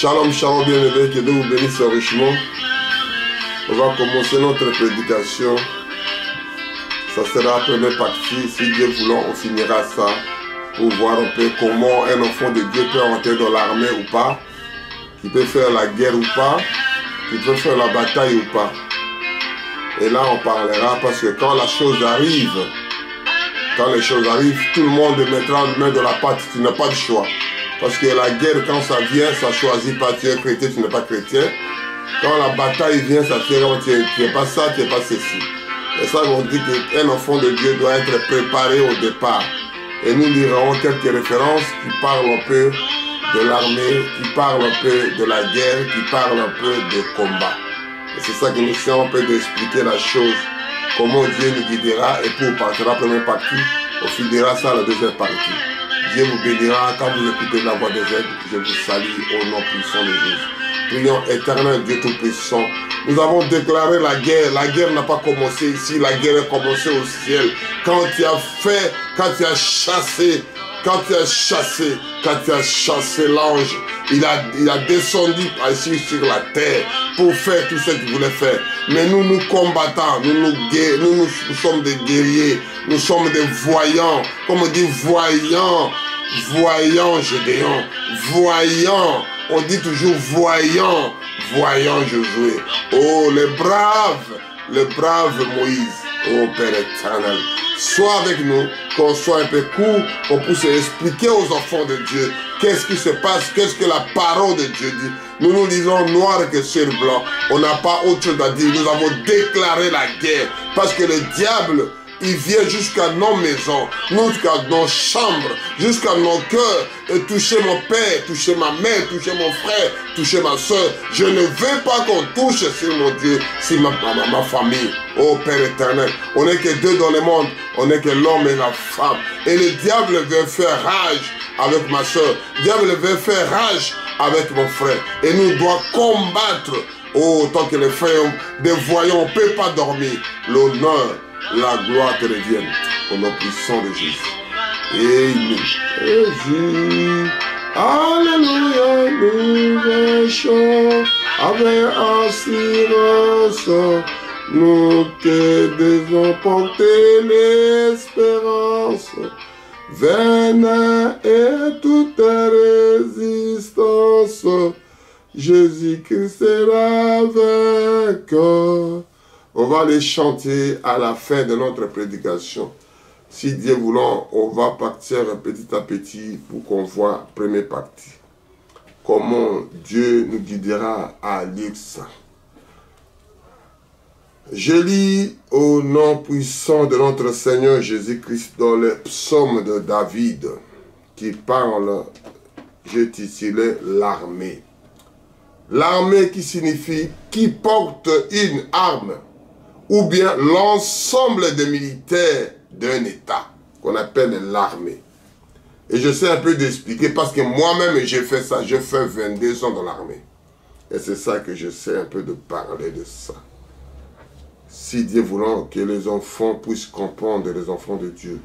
Shalom, shalom, bien-aimés, que Dieu vous bénisse richement. On va commencer notre prédication. Ça sera la première partie. Si Dieu voulant, on finira ça pour voir un peu comment un enfant de Dieu peut entrer dans l'armée ou pas, qui peut faire la guerre ou pas, qui peut faire la bataille ou pas. Et là, on parlera parce que quand la chose arrive, tout le monde mettra la main dans la pâte. Tu n'as pas de choix. Parce que la guerre, quand ça vient, ça choisit pas. Tu es chrétien, tu n'es pas chrétien. Quand la bataille vient, ça fait tu n'es pas ça, tu n'es pas ceci. Et ça, on dit qu'un enfant de Dieu doit être préparé au départ. Et nous lirons quelques références qui parlent un peu de l'armée, qui parlent un peu de la guerre, qui parlent un peu des combats. Et c'est ça que nous essayons un peu d'expliquer la chose, comment Dieu nous guidera. Et pour partir la première partie, on finira ça la deuxième partie. Dieu vous bénira quand vous écoutez la voix des aides. Je vous salue au nom puissant de Jésus. Prions éternel Dieu Tout-Puissant. Nous avons déclaré la guerre. La guerre n'a pas commencé ici. La guerre a commencé au ciel. Quand tu as chassé l'ange, il a descendu ici sur la terre pour faire tout ce qu'il voulait faire. Mais nous combattons, nous sommes des guerriers, nous sommes des voyants, comme on dit voyants Gédéon, voyants, on dit toujours voyant Josué. Oh, le brave Moïse, oh Père éternel. Sois avec nous, qu'on soit un peu court, qu'on puisse expliquer aux enfants de Dieu qu'est-ce qui se passe, qu'est-ce que la parole de Dieu dit. Nous lisons noir que sur blanc. On n'a pas autre chose à dire. Nous avons déclaré la guerre parce que le diable, il vient jusqu'à nos maisons, jusqu'à nos chambres, jusqu'à nos cœurs, et toucher mon père, toucher ma mère, toucher mon frère, toucher ma soeur. Je ne veux pas qu'on touche sur mon Dieu, sur ma famille. Oh Père éternel, on n'est que deux dans le monde, on n'est que l'homme et la femme. Et le diable veut faire rage avec ma soeur, le diable veut faire rage avec mon frère. Et nous devons combattre, oh, tant que les frères, des voyants, on ne peut pas dormir. L'honneur, la gloire te revienne au nom puissant de Jésus. Amen. Jésus, alléluia, nous marchons avec assurance. Nous te devons porter l'espérance. Vaine est toute résistance. Jésus-Christ sera vainqueur. On va les chanter à la fin de notre prédication. Si Dieu voulant, on va partir petit à petit pour qu'on voit la première partie. Comment Dieu nous guidera à lire ça. Je lis au nom puissant de notre Seigneur Jésus-Christ dans le psaume de David qui parle, j'ai titulé l'armée. L'armée qui signifie qui porte une arme, ou bien l'ensemble des militaires d'un État, qu'on appelle l'armée. Et je sais un peu d'expliquer, parce que moi-même j'ai fait ça, j'ai fait 22 ans dans l'armée. Et c'est ça que je sais un peu de parler de ça. Si Dieu voulant que les enfants puissent comprendre, les enfants de Dieu,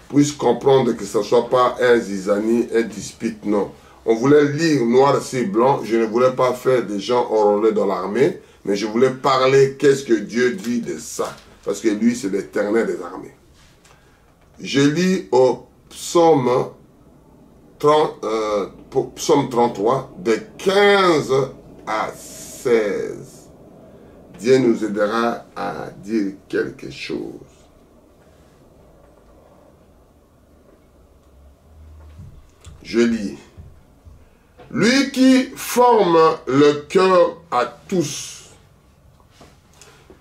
puissent comprendre que ce ne soit pas un zizanie, un dispute, non. On voulait lire noir sur blanc, je ne voulais pas faire des gens enrôlés dans l'armée, mais je voulais parler qu'est-ce que Dieu dit de ça. Parce que lui, c'est l'Éternel des armées. Je lis au psaume 33, de 15 à 16. Dieu nous aidera à dire quelque chose. Je lis. Lui qui forme le cœur à tous,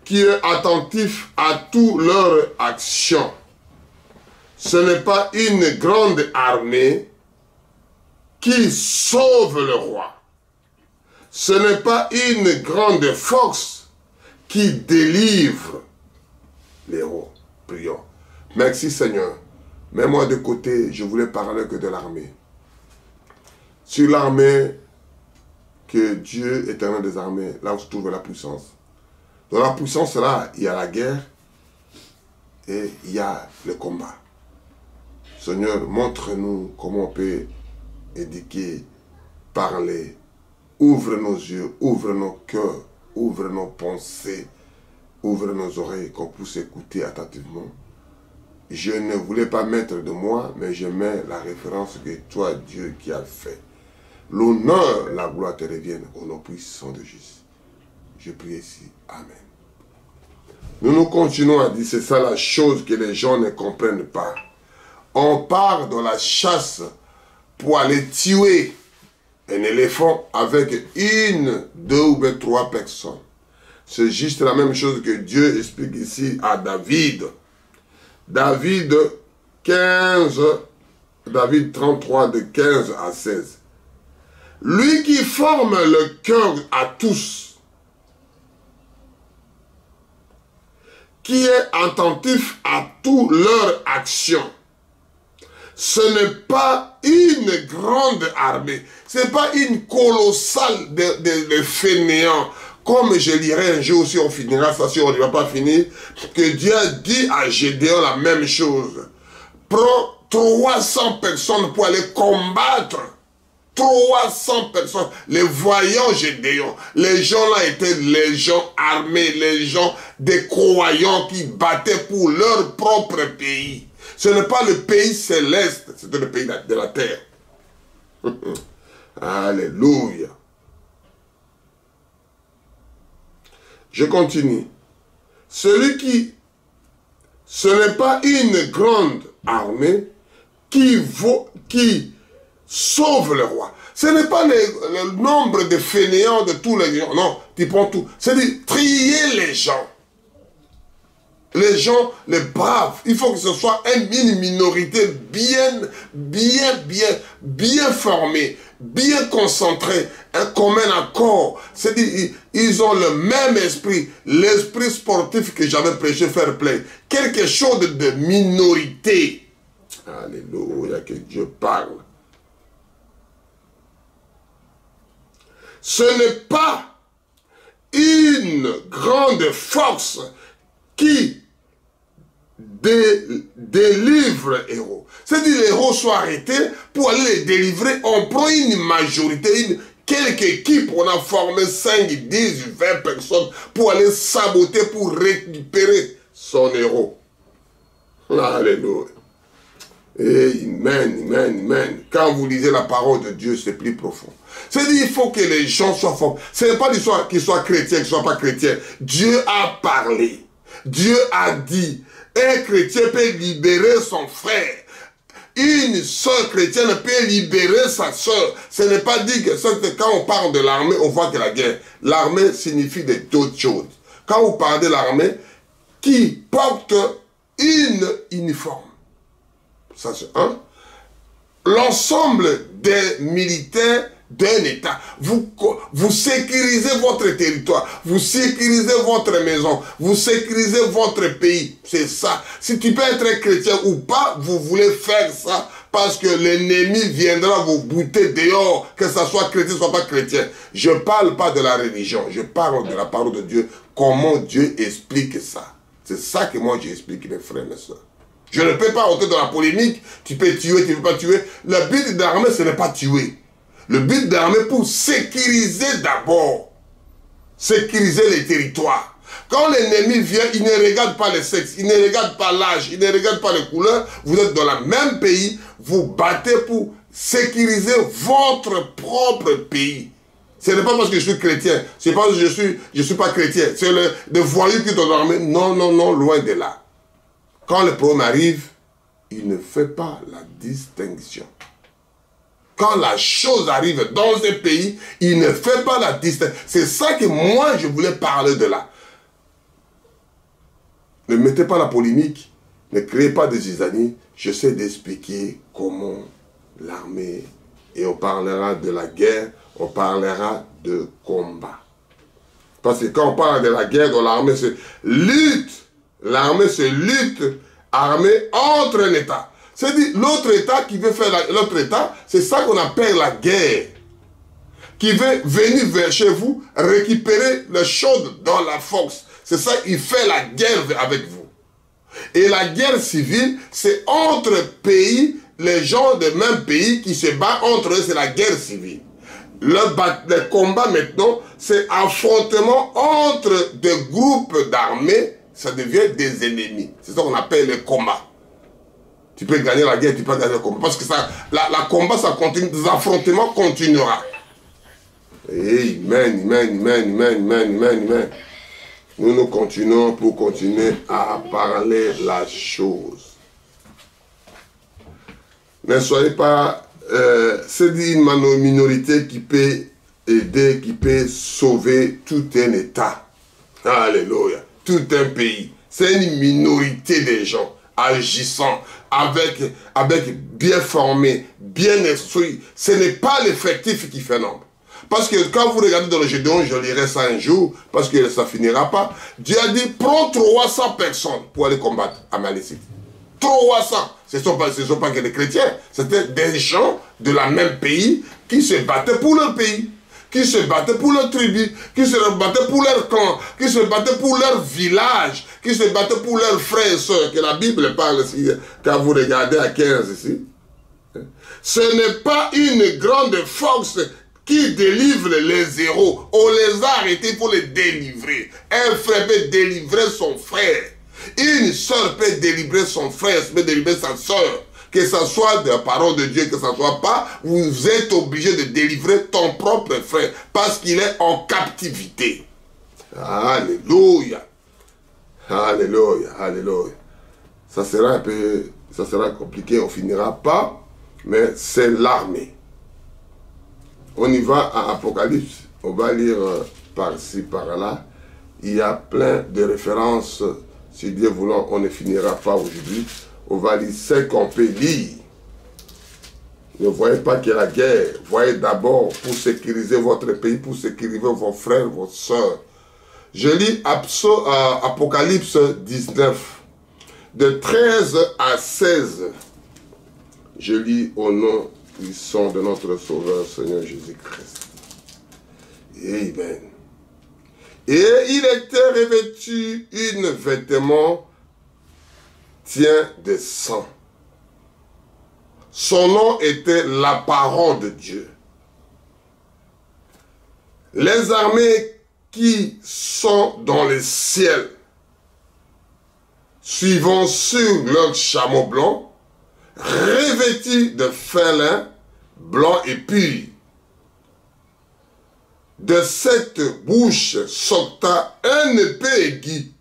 qui est attentif à toutes leurs actions. Ce n'est pas une grande armée qui sauve le roi. Ce n'est pas une grande force qui délivre les rois. Prions. Merci Seigneur. Mets-moi de côté, je voulais parler que de l'armée. Sur l'armée, que Dieu, éternel des armées, là où se trouve la puissance. Dans la puissance, là, il y a la guerre et il y a le combat. Seigneur, montre-nous comment on peut éduquer, parler ouvre nos yeux, ouvre nos cœurs, ouvre nos pensées, ouvre nos oreilles, qu'on puisse écouter attentivement. Je ne voulais pas mettre de moi, mais je mets la référence que toi, Dieu, qui as fait. L'honneur, la gloire te revienne au nom puissant de Jésus. Je prie ici. Amen. Nous continuons à dire, c'est ça la chose que les gens ne comprennent pas. On part dans la chasse pour aller tuer un éléphant avec une, deux ou bien trois personnes. C'est juste la même chose que Dieu explique ici à David. David 33 de 15 à 16. Lui qui forme le cœur à tous, qui est attentif à toutes leurs actions. Ce n'est pas une grande armée, ce n'est pas une colossale de fainéants. Comme je lirai un jour, si on finira ça, si on ne va pas finir, que Dieu dit à Gédéon la même chose. Prends 300 personnes pour aller combattre. 300 personnes, les voyants Gédéon, les gens là étaient les gens armés, les gens des croyants qui battaient pour leur propre pays. Ce n'est pas le pays céleste, c'était le pays de la terre. Alléluia. Je continue. Ce n'est pas une grande armée qui sauve le roi. Ce n'est pas le nombre de fainéants de tous les gens. Non, tu prends tout. C'est-à-dire trier les gens. Les gens, les braves. Il faut que ce soit une minorité bien formée, bien concentrée, un commun accord. C'est-à-dire, ils ont le même esprit, l'esprit sportif que j'avais prêché, fair play. Quelque chose de minorité. Alléluia, que Dieu parle. Ce n'est pas une grande force qui délivre les héros. C'est-à-dire que les héros sont arrêtés pour aller les délivrer. On prend une majorité, quelques équipes, on a formé 5, 10, 20 personnes pour aller saboter, pour récupérer son héros. Alléluia. Amen, amen, amen. Quand vous lisez la parole de Dieu, c'est plus profond. C'est-à-dire qu'il faut que les gens soient forts. Ce n'est pas l'histoire qu'ils soient chrétiens, qu'ils ne soient pas chrétiens. Dieu a parlé. Dieu a dit. Un chrétien peut libérer son frère. Une soeur chrétienne peut libérer sa soeur. Ce n'est pas dit que quand on parle de l'armée, on voit que la guerre. L'armée signifie d'autres choses. Quand on parle de l'armée, qui porte une uniforme. Ça c'est un. L'ensemble des militaires d'un État. Vous sécurisez votre territoire, vous sécurisez votre maison, vous sécurisez votre pays. C'est ça. Si tu peux être chrétien ou pas, vous voulez faire ça parce que l'ennemi viendra vous bouter dehors, que ça soit chrétien, soit pas chrétien. Je ne parle pas de la religion, je parle de la parole de Dieu, comment Dieu explique ça. C'est ça que moi j'explique, mes frères et mes soeurs. Je ne peux pas entrer dans la polémique, tu peux tuer, tu ne peux pas tuer. Le but de l'armée, ce n'est pas tuer. Le but de l'armée pour sécuriser d'abord. Sécuriser les territoires. Quand l'ennemi vient, il ne regarde pas le sexe, il ne regarde pas l'âge, il ne regarde pas les couleurs. Vous êtes dans le même pays, vous battez pour sécuriser votre propre pays. Ce n'est pas parce que je suis chrétien, c'est pas parce que je suis pas chrétien. C'est des voyous qui sont dans l'armée. Non, non, non, loin de là. Quand le problème arrive, il ne fait pas la distinction. Quand la chose arrive dans un pays, il ne fait pas la distinction. C'est ça que moi, je voulais parler de là. Ne mettez pas la polémique, ne créez pas des zizanies. J'essaie d'expliquer comment l'armée, et on parlera de la guerre, on parlera de combat. Parce que quand on parle de la guerre dans l'armée, c'est lutte. L'armée, c'est lutte armée entre un État. C'est-à-dire, l'autre État qui veut faire l'autre État, c'est ça qu'on appelle la guerre. Qui veut venir vers chez vous, récupérer les choses dans la force. C'est ça, il fait la guerre avec vous. Et la guerre civile, c'est entre pays, les gens du même pays qui se battent entre eux, c'est la guerre civile. Le combat maintenant, c'est affrontement entre des groupes d'armées, ça devient des ennemis. C'est ça qu'on appelle le combat. Tu peux gagner la guerre, tu peux gagner le combat. Parce que ça, la combat, ça continue, les affrontements continuera. Amen, amen, amen, amen, amen, amen. Nous continuons pour continuer à parler la chose. Ne soyez pas... c'est une minorité qui peut aider, qui peut sauver tout un État. Alléluia. Tout un pays. C'est une minorité de gens agissant avec bien formés, bien instruits. Ce n'est pas l'effectif qui fait nombre. Parce que quand vous regardez dans le Gédéon, je lirai ça un jour, parce que ça ne finira pas. Dieu a dit, prends 300 personnes pour aller combattre Amalécite. 300. Ce ne sont pas que des chrétiens. C'était des gens de la même pays qui se battaient pour leur pays, qui se battaient pour leur tribu, qui se battaient pour leur clan, qui se battaient pour leur village, qui se battaient pour leurs frères et sœurs, que la Bible parle ici, quand vous regardez à 15 ici. Ce n'est pas une grande force qui délivre les héros. On les a arrêtés pour les délivrer. Un frère peut délivrer son frère. Une soeur peut délivrer son frère, peut délivrer sa soeur. Que ce soit de la parole de Dieu, que ce ne soit pas, vous êtes obligé de délivrer ton propre frère parce qu'il est en captivité. Alléluia. Alléluia. Alléluia. Ça sera compliqué, on finira pas, mais c'est l'armée. On y va à Apocalypse, on va lire par-ci, par-là. Il y a plein de références, si Dieu voulant, on ne finira pas aujourd'hui. On va lire ce qu'on peut lire. Ne voyez pas qu'il y a la guerre. Voyez d'abord pour sécuriser votre pays, pour sécuriser vos frères, vos soeurs. Je lis Apocalypse 19, de 13 à 16. Je lis au nom puissant de notre Sauveur, Seigneur Jésus-Christ. Amen. Et il était revêtu une vêtement de sang. Son nom était la parole de Dieu. Les armées qui sont dans le ciel, suivant sur leur chameau blanc, revêtus de félin blanc et pur. De cette bouche sorta un épée aiguë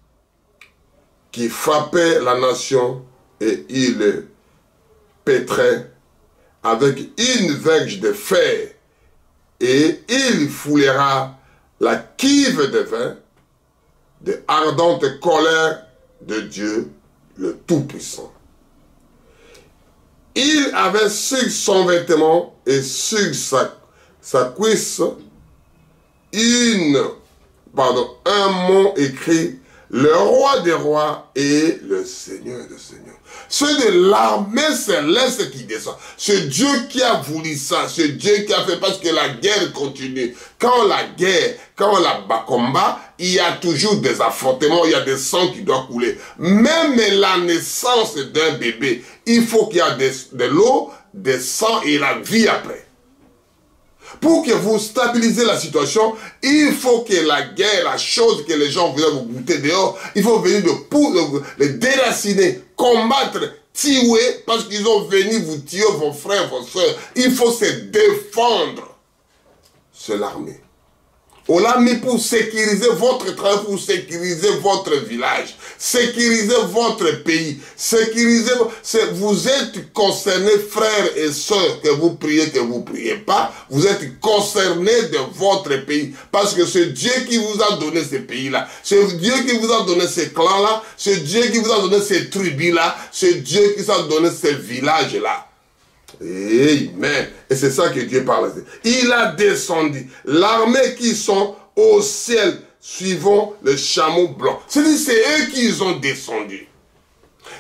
qui frappait la nation et il pétrait avec une verge de fer et il foulera la cuve de vin de ardente colère de Dieu le Tout-Puissant. Il avait sur son vêtement et sur sa cuisse un mot écrit « Le roi des rois et le Seigneur des seigneurs ». C'est de l'armée céleste qui descend. C'est Dieu qui a voulu ça. C'est Dieu qui a fait parce que la guerre continue. Quand la combat, il y a toujours des affrontements, il y a des sangs qui doivent couler. Même la naissance d'un bébé, il faut qu'il y ait de l'eau, des sangs et la vie après. Pour que vous stabilisez la situation, il faut que la guerre, la chose que les gens veulent vous goûter dehors, il faut venir les déraciner, combattre, tuer, parce qu'ils ont venu vous tuer vos frères, vos soeurs. Il faut se défendre. C'est l'armée. On l'a mis pour sécuriser votre travail, pour sécuriser votre village, sécuriser votre pays, sécuriser... Vous êtes concernés, frères et sœurs, que vous priez pas, vous êtes concernés de votre pays. Parce que c'est Dieu qui vous a donné ces pays-là. C'est Dieu qui vous a donné ces clans-là. C'est Dieu qui vous a donné ces tribus-là. C'est Dieu qui vous a donné ces villages-là. Amen. Et c'est ça que Dieu parle. Il a descendu. L'armée qui sont au ciel, suivant le chameau blanc. C'est-à-dire, c'est eux qui ont descendu.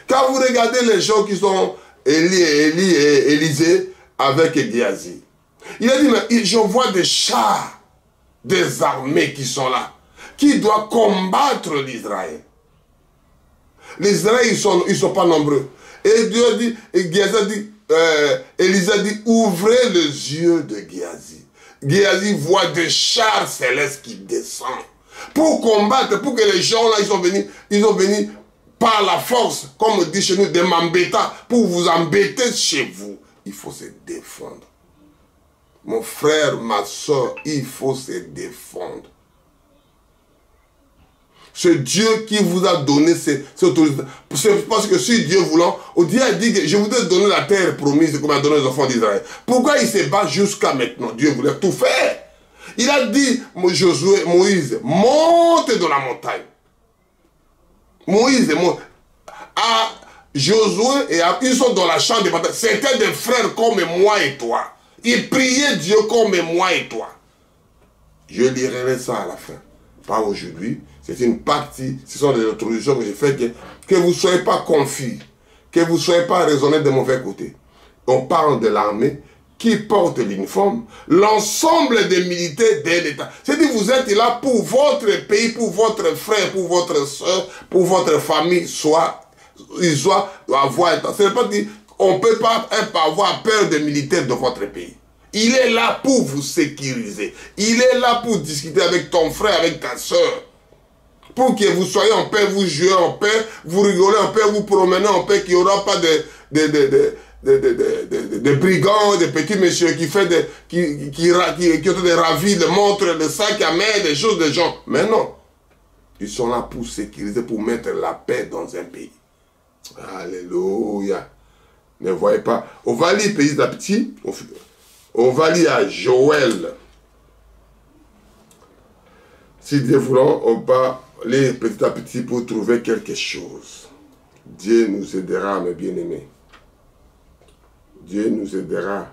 Quand vous regardez les gens qui sont Élie et Élisée avec Géasi, il a dit, mais je vois des chars, des armées qui sont là, qui doivent combattre l'Israël. L'Israël, ils sont pas nombreux. Et Dieu a dit, et Géasi a dit, Élisée a dit, ouvrez les yeux de Géasi. Géasi voit des chars célestes qui descendent. Pour combattre, pour que les gens là, ils sont venus par la force, comme on dit chez nous, de m'embêter, pour vous embêter chez vous. Il faut se défendre. Mon frère, ma soeur, il faut se défendre. C'est Dieu qui vous a donné cette autorité. C'est parce que si Dieu voulant, Dieu a dit que je voudrais donner la terre promise comme il a donné aux enfants d'Israël. Pourquoi il se bat jusqu'à maintenant? Dieu voulait tout faire. Il a dit, Moïse, monte dans la montagne. Moïse monte. À Josué et ils sont dans la chambre de bataille. C'était des frères comme moi et toi. Ils priaient Dieu comme moi et toi. Je lirai ça à la fin. Pas aujourd'hui. C'est une partie, ce sont des introductions que j'ai faites, que vous ne soyez pas confus, que vous ne soyez pas raisonnés de mauvais côté. On parle de l'armée qui porte l'uniforme, l'ensemble des militaires de l'État. C'est-à-dire vous êtes là pour votre pays, pour votre frère, pour votre soeur, pour votre famille, il soit avoir. Ce n'est pas dit, on ne peut pas avoir peur des militaires de votre pays. Il est là pour vous sécuriser. Il est là pour discuter avec ton frère, avec ta soeur. Pour que vous soyez en paix, vous jouez en paix, vous rigolez en paix, vous promenez en paix, qu'il n'y aura pas de brigands, de petits messieurs qui ont des ravis, des montres, des sacs à main, des choses de gens. Mais non. Ils sont là pour sécuriser, pour mettre la paix dans un pays. Alléluia. Ne voyez pas. On va lire petit à petit. On va lire à Joël. Si Dieu voulant, on va aller petit à petit pour trouver quelque chose. Dieu nous aidera, mes bien-aimés. Dieu nous aidera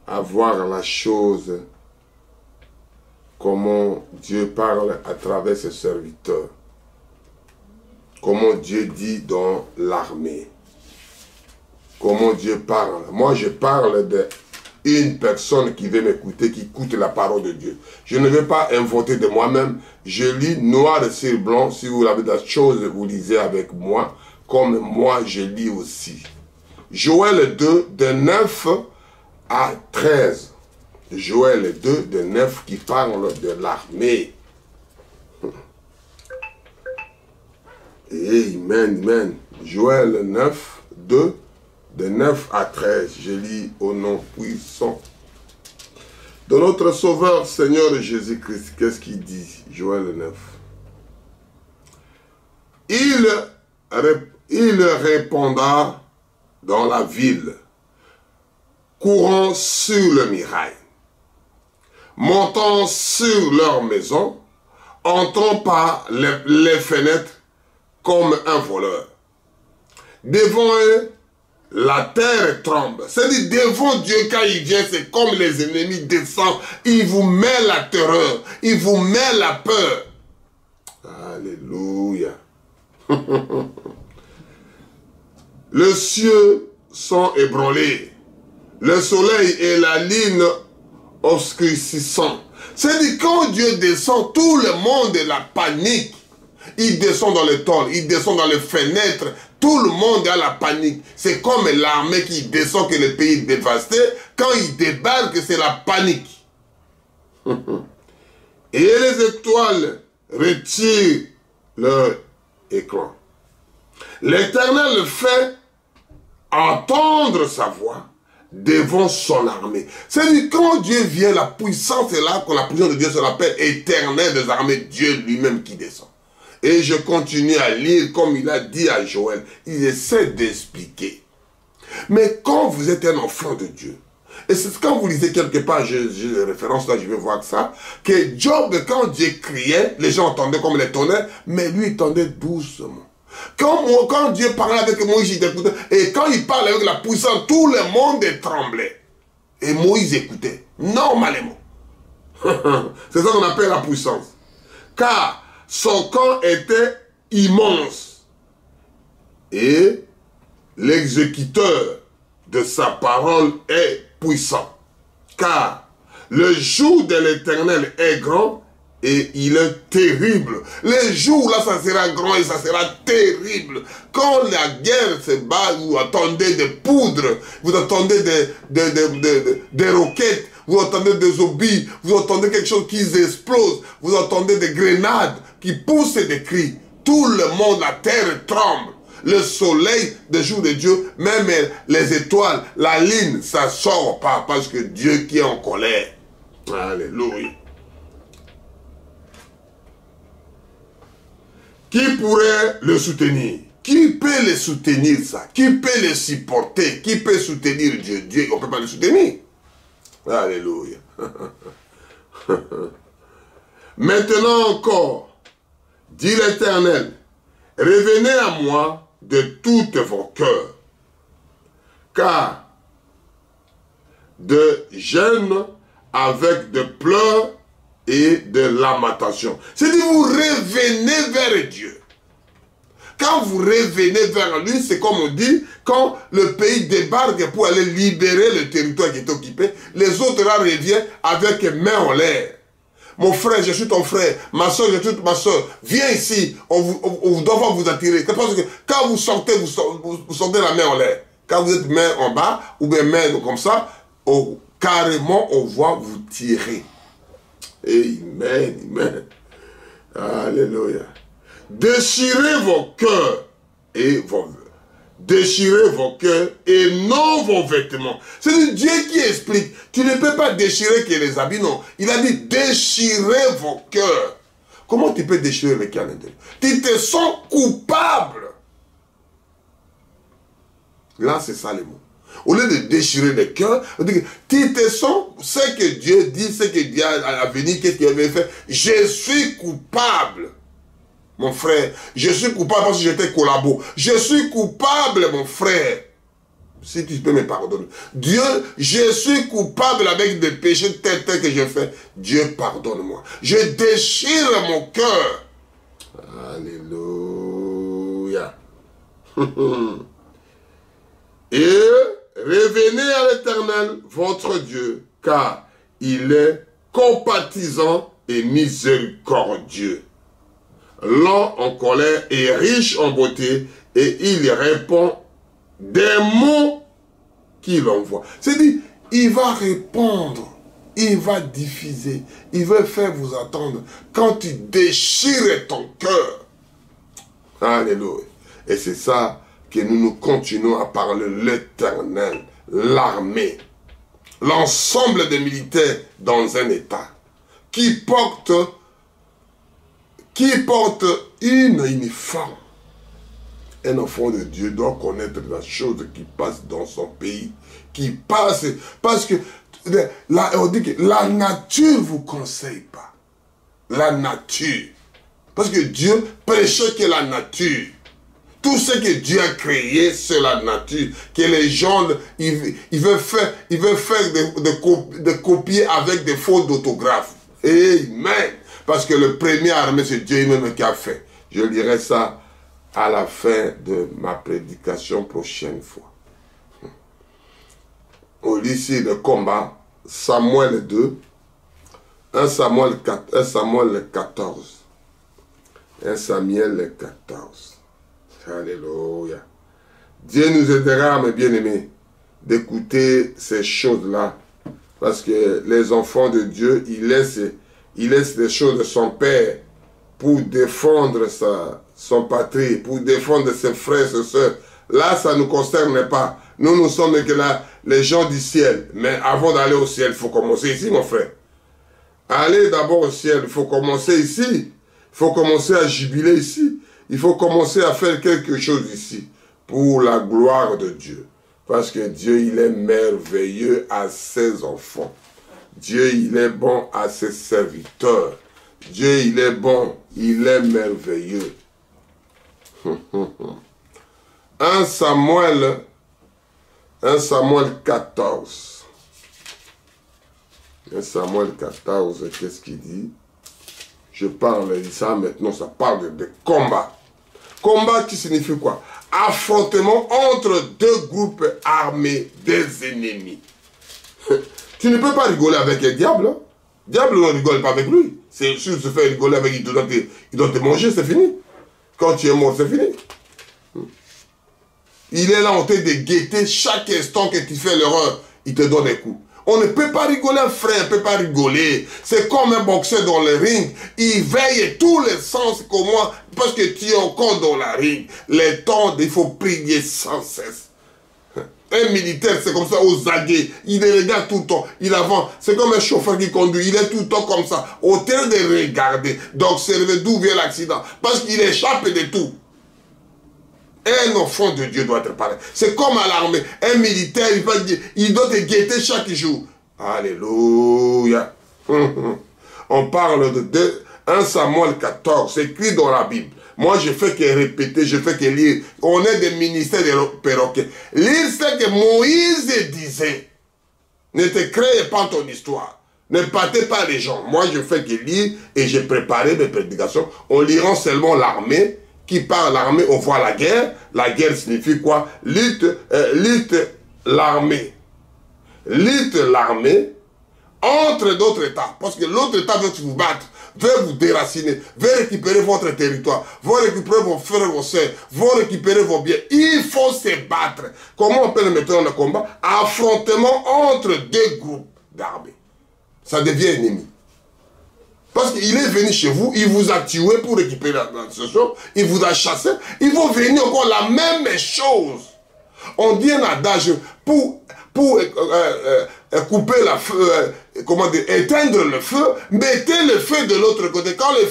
à voir la chose, comment Dieu parle à travers ses serviteurs. Comment Dieu dit dans l'armée. Comment Dieu parle. Moi, je parle d'une personne qui veut m'écouter, qui écoute la parole de Dieu. Je ne vais pas inventer de moi-même. Je lis noir sur blanc. Si vous avez des choses, vous lisez avec moi. Comme moi, je lis aussi. Joël 2, de 9 à 13. Joël 2, de 9, qui parle de l'armée. Amen, amen. Joël 9, 2, de 9 à 13. Je lis au nom puissant de notre Sauveur Seigneur Jésus-Christ. Qu'est-ce qu'il dit? Joël 9. Il répondra dans la ville, courant sur le mirail, montant sur leur maison, entrant par les fenêtres comme un voleur. Devant eux, la terre tremble. C'est-à-dire, devant Dieu, quand il vient, c'est comme les ennemis descendent. Il vous met la terreur. Il vous met la peur. Alléluia. Les cieux sont ébranlés. Le soleil et la lune obscurcissant. C'est-à-dire, quand Dieu descend, tout le monde est la panique. Il descend dans les tôles, il descend dans les fenêtres. Tout le monde a la panique. C'est comme l'armée qui descend, que le pays est dévasté. Quand il débarque, c'est la panique. Et les étoiles retirent leur écran. L'Éternel fait entendre sa voix devant son armée. C'est-à-dire, quand Dieu vient, la puissance est là, quand la puissance de Dieu se l'appelle éternel des armées, Dieu lui-même qui descend. Et je continue à lire comme il a dit à Joël. Il essaie d'expliquer. Mais quand vous êtes un enfant de Dieu, et c'est quand vous lisez quelque part, j'ai des références là, je vais voir ça, que Job, quand Dieu criait, les gens entendaient comme les tonnerres, mais lui, il entendait doucement. Quand Dieu parlait avec Moïse, il écoutait. Et quand il parle avec la puissance, tout le monde tremblait. Et Moïse écoutait, normalement. C'est ça qu'on appelle la puissance. Car son camp était immense. Et l'exécuteur de sa parole est puissant. Car le jour de l'Éternel est grand et il est terrible. Les jours là, ça sera grand et ça sera terrible. Quand la guerre se bat, vous attendez des poudres, vous attendez des roquettes, vous entendez des obus, vous entendez quelque chose qui explose, vous entendez des grenades qui poussent et des cris. Tout le monde, la terre tremble. Le soleil des jours de Dieu, même les étoiles, la lune, ça sort pas parce que Dieu qui est en colère. Alléluia. Qui pourrait le soutenir? Qui peut le soutenir ça? Qui peut le supporter? Qui peut soutenir Dieu? Dieu, on ne peut pas le soutenir. Alléluia. Maintenant encore, dit l'Éternel, revenez à moi de toutes vos cœurs, car de jeûne avec de pleurs et de lamentation. C'est-à-dire vous revenez vers Dieu. Quand vous revenez vers lui, c'est comme on dit, quand le pays débarque pour aller libérer le territoire qui est occupé, les autres là reviennent avec les mains en l'air. Mon frère, je suis ton frère. Ma soeur, je suis ma soeur. Viens ici, on doit vous attirer. C'est parce que quand vous sortez, vous sortez la main en l'air. Quand vous êtes main en bas, ou bien main comme ça, carrément, on voit vous tirer. Amen, amen. Alléluia. Déchirez vos cœurs et déchirez vos cœurs et non vos vêtements. C'est Dieu qui explique. Tu ne peux pas déchirer que les habits, non. Il a dit déchirez vos cœurs. Comment tu peux déchirer les cœurs? Tu te sens coupable. Là, c'est ça le mot. Au lieu de déchirer les cœurs, tu te sens, ce que Dieu dit, ce que Dieu a venu, qu'est-ce qu'il avait fait. Je suis coupable. Mon frère, je suis coupable parce que j'étais collabo. Je suis coupable, mon frère. Si tu peux me pardonner. Dieu, je suis coupable avec des péchés tels que j'ai fait. Dieu, pardonne-moi. Je déchire mon cœur. Alléluia. Et revenez à l'Éternel, votre Dieu, car il est compatissant et miséricordieux, lent en colère et riche en beauté, et il répond des mots qu'il envoie. C'est-à-dire, il va répondre, il va diffuser, il veut faire vous attendre quand tu déchires ton cœur. Alléluia. Et c'est ça que nous continuons à parler, l'Éternel, l'armée, l'ensemble des militaires dans un état qui porte une uniforme. Un enfant de Dieu doit connaître la chose qui passe dans son pays, qui passe, parce que on dit que la nature ne vous conseille pas. La nature. Parce que Dieu prêchait que la nature. Tout ce que Dieu a créé, c'est la nature. Que les gens, ils veulent faire de copier avec des fautes d'orthographe. Amen. Parce que le premier armée, c'est Dieu lui-même qui a fait. Je lirai ça à la fin de ma prédication prochaine fois. On lit ici le combat, Samuel 2, 1 Samuel 14. 1 Samuel 14. Alléluia. Dieu nous aidera, mes bien-aimés, d'écouter ces choses-là. Parce que les enfants de Dieu, ils laissent les choses de son Père pour défendre son patrie, pour défendre ses frères, ses soeurs. Là, ça ne nous concerne pas. Nous, nous sommes que là, les gens du ciel. Mais avant d'aller au ciel, il faut commencer ici, mon frère. Aller d'abord au ciel, il faut commencer ici. Il faut commencer à jubiler ici. Il faut commencer à faire quelque chose ici pour la gloire de Dieu. Parce que Dieu, il est merveilleux à ses enfants. Dieu, il est bon à ses serviteurs. Dieu, il est bon, il est merveilleux. 1 Samuel 14. 1 Samuel 14, qu'est-ce qu'il dit? Je parle de ça maintenant, ça parle de combat. Combat qui signifie quoi? Affrontement entre deux groupes armés des ennemis. Tu ne peux pas rigoler avec un diable. Hein? Le diable ne rigole pas avec lui. C'est sûr de se faire rigoler avec lui, il doit te manger, c'est fini. Quand tu es mort, c'est fini. Il est là en train de guetter chaque instant que tu fais l'erreur, il te donne un coup. On ne peut pas rigoler, un frère ne peut pas rigoler. C'est comme un boxeur dans le ring. Il veille tous les sens comment, parce que tu es encore dans la ring. Les temps, il faut prier sans cesse. Un militaire, c'est comme ça, aux aguets. Il les regarde tout le temps. Il avance. C'est comme un chauffeur qui conduit. Il est tout le temps comme ça. Au terme de regarder, d'observer d'où vient l'accident. Parce qu'il échappe de tout. Un enfant de Dieu doit être pareil. C'est comme à l'armée. Un militaire, il doit te guetter chaque jour. Alléluia. On parle de 1 Samuel 14. C'est écrit dans la Bible. Moi, je fais que répéter, je fais que lire. On est des ministères de perroquets. Lire ce que Moïse disait. Ne te crée pas ton histoire. Ne partez pas les gens. Moi, je fais que lire et j'ai préparé mes prédications. On lira seulement l'armée. Qui part l'armée, on voit la guerre. La guerre signifie quoi? Lutte l'armée. Lutte l'armée entre d'autres États. Parce que l'autre État veut vous battre, veut vous déraciner, veut récupérer votre territoire, veut récupérer vos frères, vos soeurs, veut récupérer vos biens. Il faut se battre. Comment on peut le mettre dans le combat? Affrontement entre deux groupes d'armées. Ça devient ennemi. Parce qu'il est venu chez vous, il vous a tué pour récupérer la chose, il vous a chassé, il va venir encore la même chose. On dit un adage pour couper la feu, éteindre le feu, mettez le feu de l'autre côté. Quand le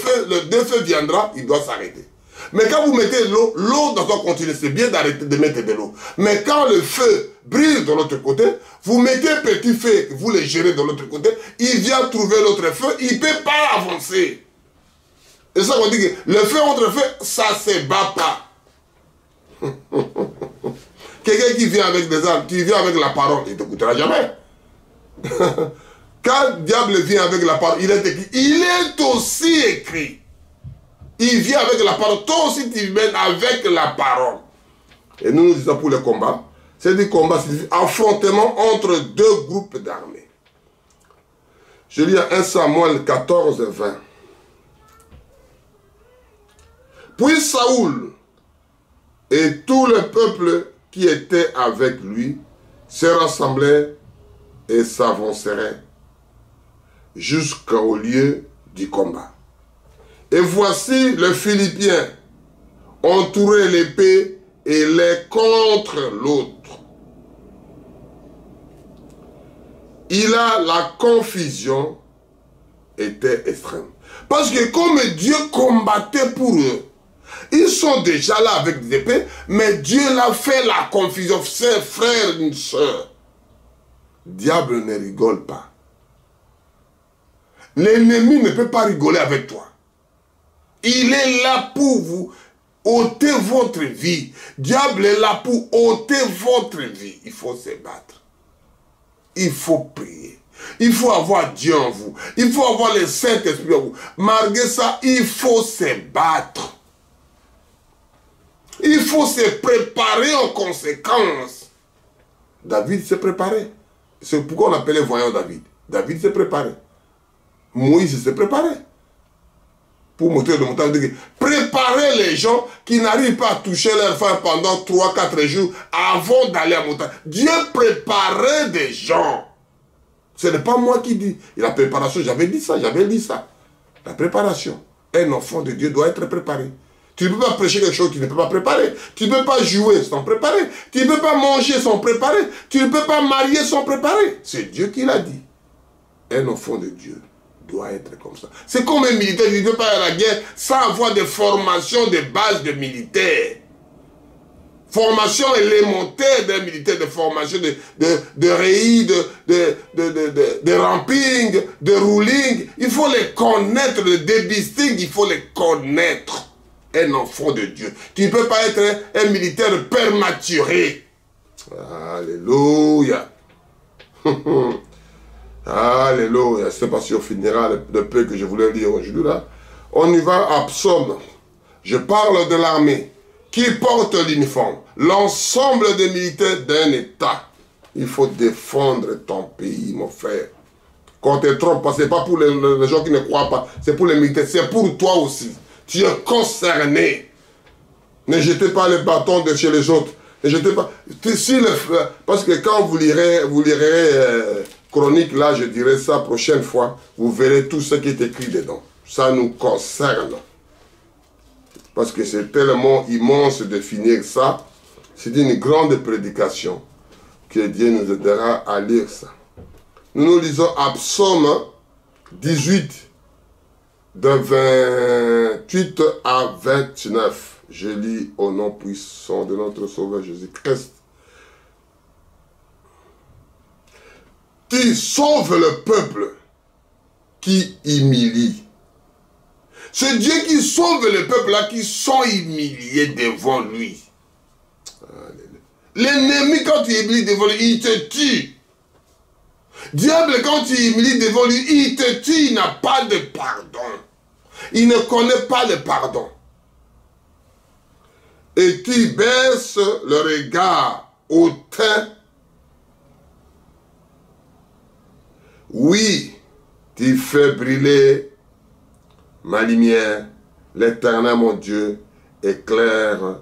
feu viendra, il doit s'arrêter. Mais quand vous mettez l'eau, l'eau doit continuer. C'est bien d'arrêter de mettre de l'eau. Mais quand le feu brille de l'autre côté, vous mettez un petit feu, vous le gérez de l'autre côté, il vient trouver l'autre feu, il ne peut pas avancer. Et ça, on dit que le feu entre feu, ça ne se bat pas. Quelqu'un qui vient avec des armes, qui vient avec la parole, il ne t'écoutera jamais. Quand le diable vient avec la parole, il est écrit. Il est aussi écrit. Il vient avec la parole. Toi aussi, tu viens avec la parole. Et nous disons pour le combat. C'est du combat, c'est affrontement entre deux groupes d'armées. Je lis à 1 Samuel 14, 20. Puis Saoul et tout le peuple qui était avec lui se rassemblèrent et s'avancèrent jusqu'au lieu du combat. Et voici le Philippien entourait l'épée et l'un contre l'autre. La confusion était extrême. Parce que comme Dieu combattait pour eux, ils sont déjà là avec des épées, mais Dieu l'a fait la confusion. C'est frère, une soeur. Diable ne rigole pas. L'ennemi ne peut pas rigoler avec toi. Il est là pour vous ôter votre vie. Diable est là pour ôter votre vie. Il faut se battre. Il faut prier. Il faut avoir Dieu en vous. Il faut avoir le Saint-Esprit en vous. Malgré ça, il faut se battre. Il faut se préparer en conséquence. David s'est préparé. C'est pourquoi on appelait voyant David. David s'est préparé. Moïse s'est préparé. Pour monter le montagne. Préparer les gens qui n'arrivent pas à toucher leur femme pendant 3-4 jours avant d'aller à la montagne. Dieu préparait des gens. Ce n'est pas moi qui dis. Et la préparation, j'avais dit ça. La préparation. Un enfant de Dieu doit être préparé. Tu ne peux pas prêcher quelque chose qui ne peut pas préparer. Tu ne peux pas jouer sans préparer. Tu ne peux pas manger sans préparer. Tu ne peux pas marier sans préparer. C'est Dieu qui l'a dit. Un enfant de Dieu doit être comme ça. C'est comme un militaire. Il ne peut pas aller à la guerre sans avoir des formations de base de militaire. Formation élémentaire d'un militaire, de formation de réi, de ramping, de ruling. Il faut les connaître, le débisting, il faut les connaître. Un enfant de Dieu. Tu ne peux pas être un militaire prématuré. Alléluia. Alléluia. Je ne sais pas si on finira le peu que je voulais lire aujourd'hui là. On y va à Psaume. Je parle de l'armée qui porte l'uniforme. L'ensemble des militaires d'un État. Il faut défendre ton pays, mon frère. Quand tu te trompes, ce n'est pas pour les gens qui ne croient pas. C'est pour les militaires. C'est pour toi aussi. Tu es concerné. Ne jetez pas les bâtons de chez les autres. Ne jetez pas. Parce que quand vous lirez Chronique, là, je dirai ça prochaine fois. Vous verrez tout ce qui est écrit dedans. Ça nous concerne. Parce que c'est tellement immense de finir ça. C'est une grande prédication que Dieu nous aidera à lire ça. Nous lisons à Psaume 18, de 28 à 29. Je lis au nom puissant de notre Sauveur Jésus-Christ. Tu sauves le peuple qui humilie. C'est Dieu qui sauve le peuple là qui sont humiliés devant lui. L'ennemi, quand tu humilies devant lui, il te tue. Diable, quand tu humilies devant lui, il te tue, il n'a pas de pardon. Il ne connaît pas le pardon. Et tu baisses le regard au teint. Oui, tu fais briller ma lumière, l'Éternel mon Dieu éclaire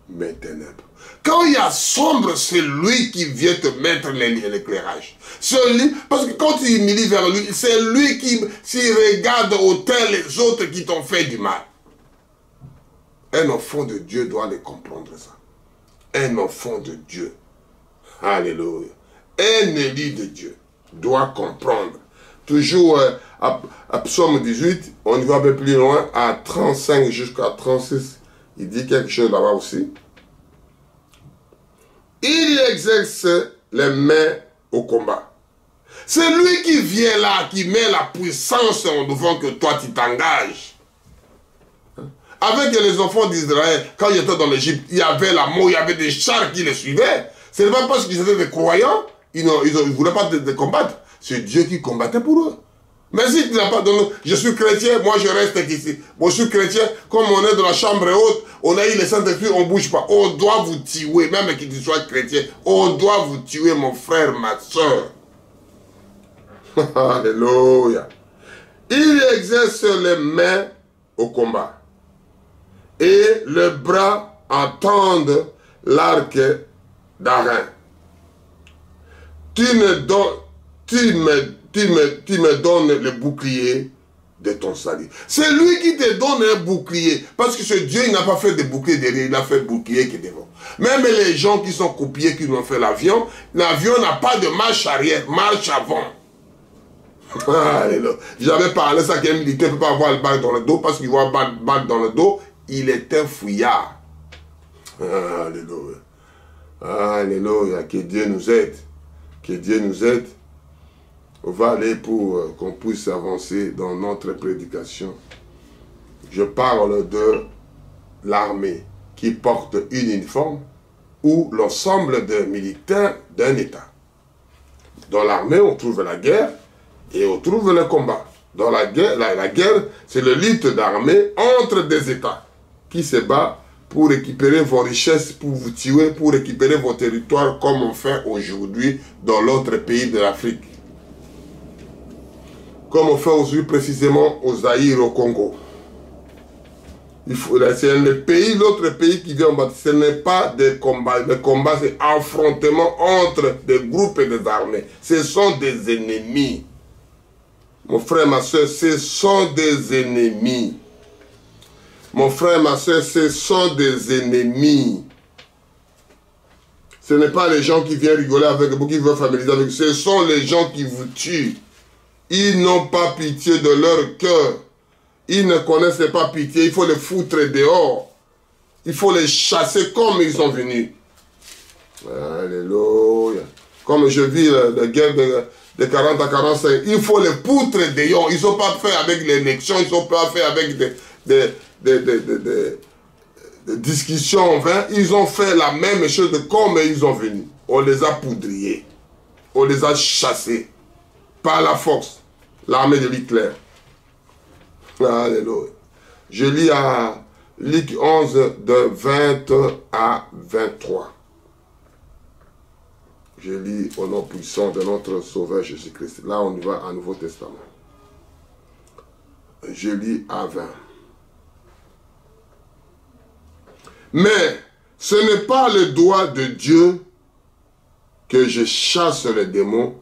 mes ténèbres. Quand il y a sombre, c'est lui qui vient te mettre l'éclairage. Parce que quand tu humilies vers lui, c'est lui qui, s'il regarde au teint les autres qui t'ont fait du mal. Un enfant de Dieu doit les comprendre ça. Un enfant de Dieu. Alléluia. Un élu de Dieu doit comprendre. Toujours à Psaume 18, on y va un peu plus loin, à 35 jusqu'à 36, il dit quelque chose là-bas aussi. Il exerce les mains au combat. C'est lui qui vient là, qui met la puissance en devant que toi tu t'engages. Avec les enfants d'Israël, quand ils étaient dans l'Égypte, il y avait la mort, il y avait des chars qui les suivaient. Ce n'est pas parce qu'ils étaient des croyants, ils ne voulaient pas te combattre. C'est Dieu qui combattait pour eux. Mais si tu n'as pas donné, je suis chrétien, moi je reste ici. Moi je suis chrétien, comme on est dans la chambre haute, on a eu les Saint-Esprit, on ne bouge pas. On doit vous tuer, même que tu sois chrétien. On doit vous tuer, mon frère, ma soeur. Alléluia. Il exerce les mains au combat. Et le bras entendent l'arc d'Aaron. Tu me donnes le bouclier de ton salut. C'est lui qui te donne un bouclier. Parce que ce Dieu, il n'a pas fait de bouclier derrière, il a fait bouclier qui est devant. Même les gens qui sont copiés, qui ont fait l'avion n'a pas de marche arrière, marche avant. Alléluia. J'avais parlé ça qu'un militaire ne peut pas avoir le balle dans le dos parce qu'il voit balle dans le dos, il est un fouillard. Alléluia. Alléluia. Que Dieu nous aide. Que Dieu nous aide. On va aller pour qu'on puisse avancer dans notre prédication. Je parle de l'armée qui porte une uniforme ou l'ensemble des militaires d'un État. Dans l'armée, on trouve la guerre et on trouve le combat. Dans la guerre, c'est le lutte d'armée entre des États qui se battent pour récupérer vos richesses, pour vous tuer, pour récupérer vos territoires comme on fait aujourd'hui dans l'autre pays de l'Afrique. Comme on fait aujourd'hui précisément au Zaïre, au Congo. C'est le pays, l'autre pays qui vient en battre. Ce n'est pas des combats. Le combat, c'est affrontement entre des groupes et des armées. Ce sont des ennemis. Mon frère, ma soeur, ce sont des ennemis. Mon frère, ma soeur, ce sont des ennemis. Ce n'est pas les gens qui viennent rigoler avec vous, qui veulent familiariser avec vous. Ce sont les gens qui vous tuent. Ils n'ont pas pitié de leur cœur. Ils ne connaissent pas pitié. Il faut les foutre dehors. Il faut les chasser comme ils sont venus. Alléluia. Comme je vis la guerre de 40 à 45, il faut les poutres dehors. Ils n'ont pas fait avec l'élection, ils n'ont pas fait avec des discussions en vain. Ils ont fait la même chose comme ils sont venus. On les a poudriers. On les a chassés. Par la force. L'armée de Hitler. Alléluia. Je lis à Luc 11 de 20 à 23. Je lis au nom puissant de notre Sauveur Jésus-Christ. Là, on y va à Nouveau Testament. Je lis à 20. Mais ce n'est pas le doigt de Dieu que je chasse les démons,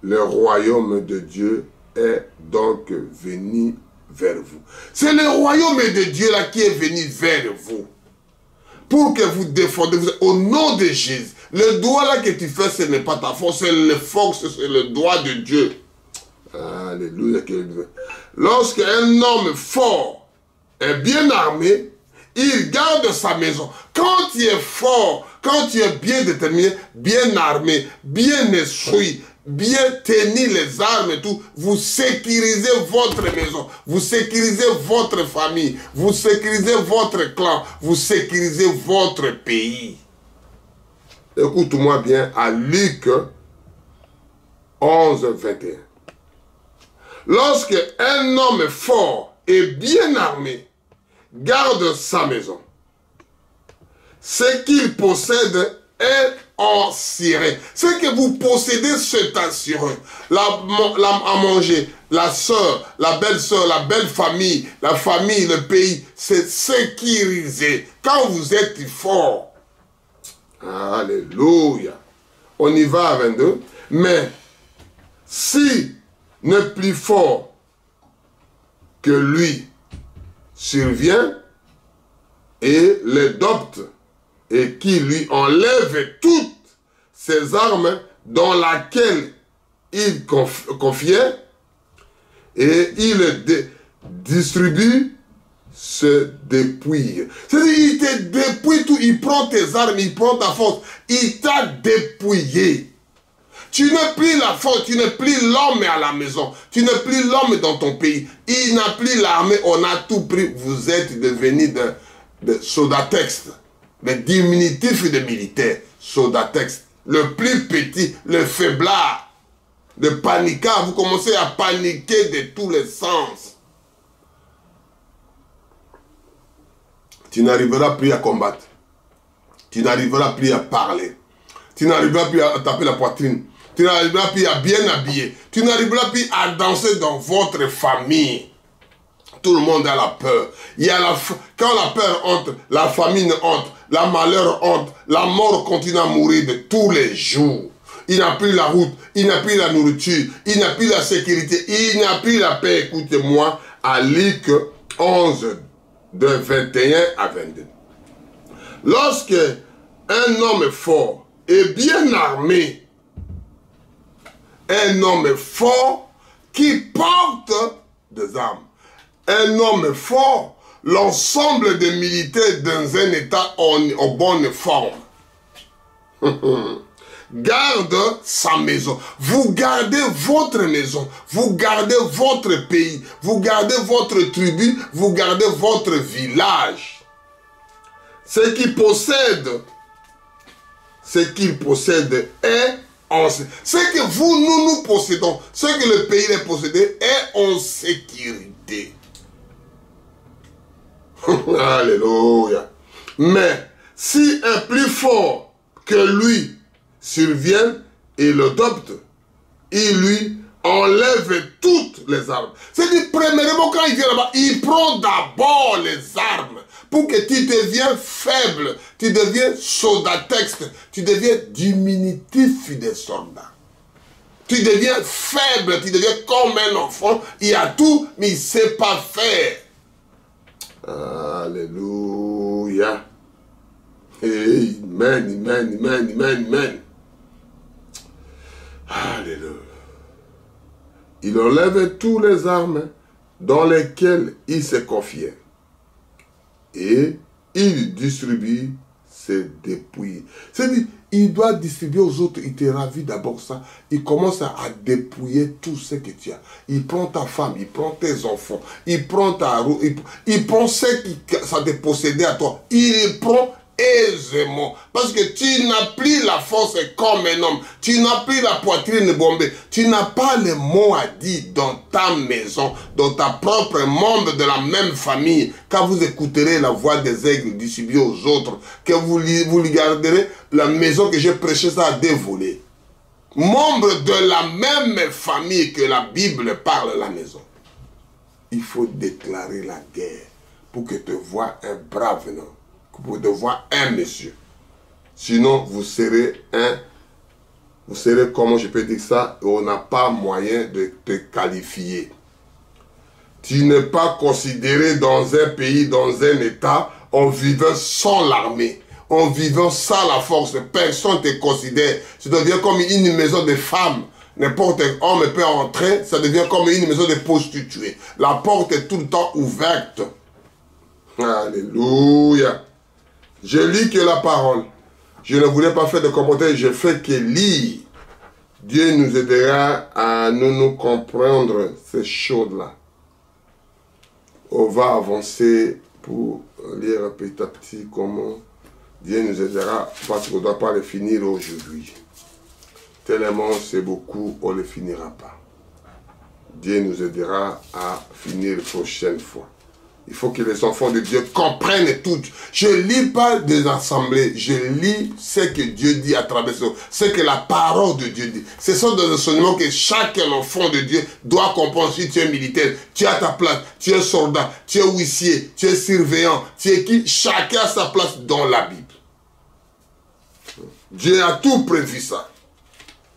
le royaume de Dieu est donc venu vers vous. C'est le royaume de Dieu là qui est venu vers vous. Pour que vous défendez, au nom de Jésus. Le doigt là que tu fais, ce n'est pas ta force, c'est le force, c'est le doigt de Dieu. Alléluia. Lorsqu'un homme fort est bien armé, il garde sa maison. Quand tu es fort, quand tu es bien déterminé, bien armé, bien instruit, bien tenir les armes et tout, vous sécurisez votre maison, vous sécurisez votre famille, vous sécurisez votre clan, vous sécurisez votre pays. Écoute-moi bien à Luc 11, 21. Lorsque un homme fort et bien armé garde sa maison, ce qu'il possède est assuré. Ce que vous possédez, c'est assuré. À manger, la soeur, la belle-soeur, la belle famille, la famille, le pays, c'est sécurisé. Quand vous êtes fort. Alléluia. On y va à 22. Mais si n'est plus fort que lui survient et l'adopte et qui lui enlève toutes ses armes dans laquelle il confiait et il distribue, se dépouille. C'est-à-dire, il te dépouille tout, il prend tes armes, il prend ta force, il t'a dépouillé. Tu n'es plus la force, tu n'es plus l'homme à la maison, tu n'es plus l'homme dans ton pays. Il n'a plus l'armée, on a tout pris. Vous êtes devenu de soldat-texte, le diminutif de militaire, soldat-texte, le plus petit, le faiblard, le panicard. Vous commencez à paniquer de tous les sens. Tu n'arriveras plus à combattre. Tu n'arriveras plus à parler. Tu n'arriveras plus à taper la poitrine. Tu n'arriveras plus à bien habiller. Tu n'arriveras plus à danser dans votre famille. Tout le monde a la peur. Quand la peur entre, la famine entre, la malheur entre, la mort continue à mourir de tous les jours. Il n'a plus la route, il n'a plus la nourriture, il n'a plus la sécurité, il n'a plus la paix. Écoutez-moi, à Luc 11, de 21 à 22. Lorsque un homme fort et bien armé, un homme fort qui porte des armes, un homme fort, l'ensemble des militaires dans un état en bonne forme, garde sa maison. Vous gardez votre maison, vous gardez votre pays, vous gardez votre tribu, vous gardez votre village. Ce qu'il possède est en... Ce que nous possédons, ce que le pays est possédé est en sécurité. Alléluia. Mais si un plus fort que lui survient et l'adopte, il lui enlève toutes les armes. C'est-à-dire, premièrement, quand il vient là-bas, il prend d'abord les armes pour que tu deviens faible, tu deviens soldat-texte, tu deviens diminutif des soldats. Tu deviens faible, tu deviens comme un enfant, il a tout, mais il ne sait pas faire. Alléluia. Amen, amen, amen, amen, amen. Alléluia. Il enlève toutes les armes dans lesquelles il se confiait. Et il distribue ses dépouilles. C'est-à-dire, il doit distribuer aux autres. Il te ravit d'abord ça. Il commence à dépouiller tout ce que tu as. Il prend ta femme, il prend tes enfants, il prend ta roue, il prend ce que ça te possédait à toi. Il prend aisément. Parce que tu n'as plus la force comme un homme. Tu n'as plus la poitrine bombée. Tu n'as pas les mots à dire dans ta maison, dans ta propre membre de la même famille. Quand vous écouterez la voix des aigles distribuée aux autres, que vous regarderez la maison que j'ai prêché, ça a dévolé. Membre de la même famille que la Bible parle la maison. Il faut déclarer la guerre pour que te voie un brave homme. Pour devoir un monsieur. Sinon, vous serez vous savez comment je peux dire ça, on n'a pas moyen de te qualifier. Tu n'es pas considéré dans un pays, dans un état, en vivant sans l'armée, en vivant sans la force. Personne ne te considère. Ça devient comme une maison de femmes. N'importe homme peut entrer, ça devient comme une maison de prostituées. La porte est tout le temps ouverte. Alléluia. Je lis que la parole. Je ne voulais pas faire de commentaires, je fais que lire. Dieu nous aidera à nous comprendre ces choses-là. On va avancer pour lire petit à petit comment Dieu nous aidera, parce qu'on ne doit pas le finir aujourd'hui. Tellement c'est beaucoup, on ne le finira pas. Dieu nous aidera à finir la prochaine fois. Il faut que les enfants de Dieu comprennent tout. Je ne lis pas des assemblées, je lis ce que Dieu dit à travers ça, ce que la parole de Dieu dit. Ce sont des enseignements que chaque enfant de Dieu doit comprendre. Si tu es militaire, tu as ta place, tu es soldat, tu es huissier, tu es surveillant, tu es qui, chacun a sa place dans la Bible. Dieu a tout prévu ça.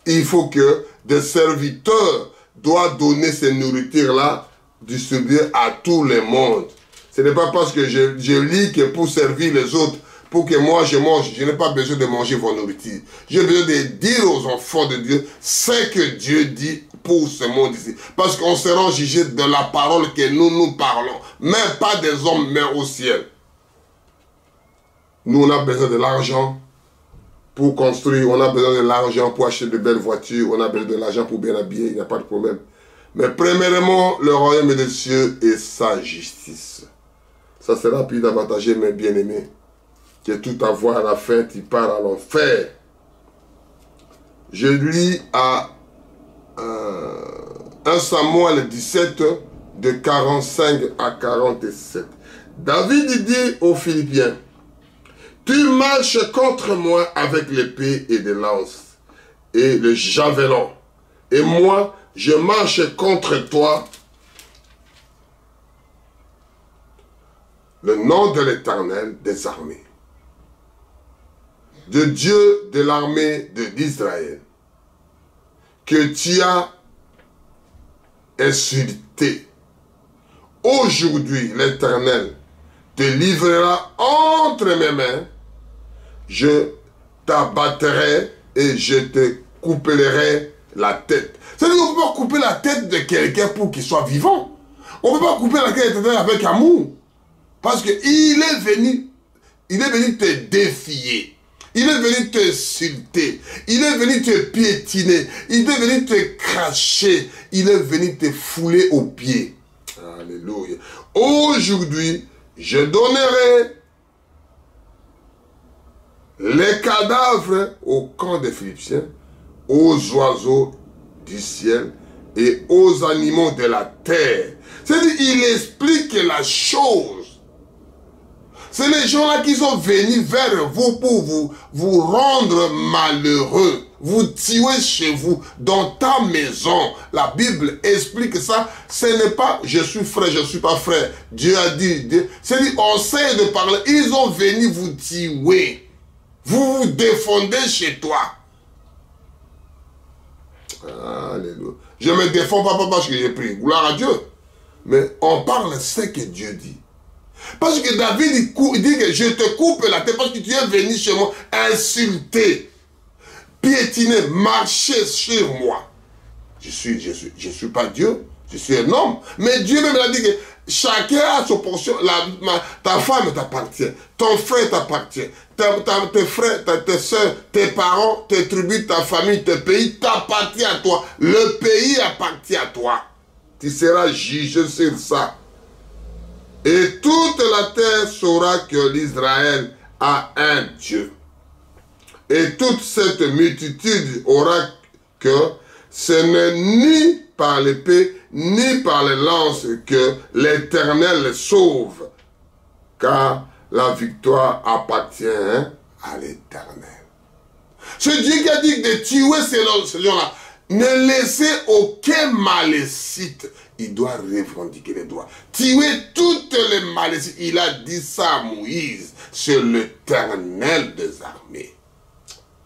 Il faut que des serviteurs doivent donner ces nourritures-là, distribuer à tout le monde. Ce n'est pas parce que je lis que pour servir les autres, pour que moi je mange, je n'ai pas besoin de manger vos nourritures. J'ai besoin de dire aux enfants de Dieu ce que Dieu dit pour ce monde ici. Parce qu'on sera jugé de la parole que nous parlons. Même pas des hommes, mais au ciel. Nous, on a besoin de l'argent pour construire, on a besoin de l'argent pour acheter de belles voitures, on a besoin de l'argent pour bien habiller, il n'y a pas de problème. Mais premièrement, le royaume des cieux et sa justice. Ça sera plus d'avantageux, mes bien-aimés, que tout avoir à la fin, tu pars à l'enfer. Je lis à 1 Samuel 17, de 45 à 47. David dit aux Philippiens, « Tu marches contre moi avec l'épée et des lances et le javelot, et moi, je marche contre toi. Le nom de l'Éternel des armées, de Dieu de l'armée d'Israël, que tu as insulté. Aujourd'hui, l'Éternel te livrera entre mes mains, je t'abattrai et je te couperai la tête. » C'est-à-dire qu'on ne peut pas couper la tête de quelqu'un pour qu'il soit vivant. On ne peut pas couper la tête de quelqu'un avec amour. Parce qu'il est venu te défier. Il est venu t'insulter. Il est venu te piétiner. Il est venu te cracher. Il est venu te fouler aux pieds. Alléluia. Aujourd'hui, je donnerai les cadavres au camp des Philippiens, aux oiseaux du ciel et aux animaux de la terre. C'est-à-dire, il explique la chose. C'est les gens-là qui sont venus vers vous pour vous rendre malheureux, vous tuer chez vous, dans ta maison. La Bible explique ça. Ce n'est pas je suis frère, je ne suis pas frère. Dieu a dit, c'est-à-dire, on sait de parler. Ils ont venu vous tuer. Vous vous défendez chez toi. Alléluia. Je ne me défends pas parce que j'ai pris. Gloire à Dieu. Mais on parle ce que Dieu dit. Parce que David il dit que je te coupe la tête parce que tu es venu chez moi insulter, piétiner, marcher sur moi. Je suis pas Dieu, je suis un homme. Mais Dieu même a dit que chacun a sa portion. Ta femme t'appartient, ton frère t'appartient, tes frères, tes soeurs, tes parents, tes tribus, ta famille, tes pays t'appartient à toi. Le pays appartient à toi. Tu seras jugé sur ça. Et toute la terre saura que l'Israël a un Dieu. Et toute cette multitude aura que ce n'est ni par l'épée, ni par les lances que l'Éternel sauve, car la victoire appartient à l'Éternel. C'est Dieu qui a dit de tuer ces gens-là. Ne laissez aucun malécite. Il doit revendiquer les droits. Tuer toutes les malécites. Il a dit ça à Moïse. C'est l'Éternel des armées.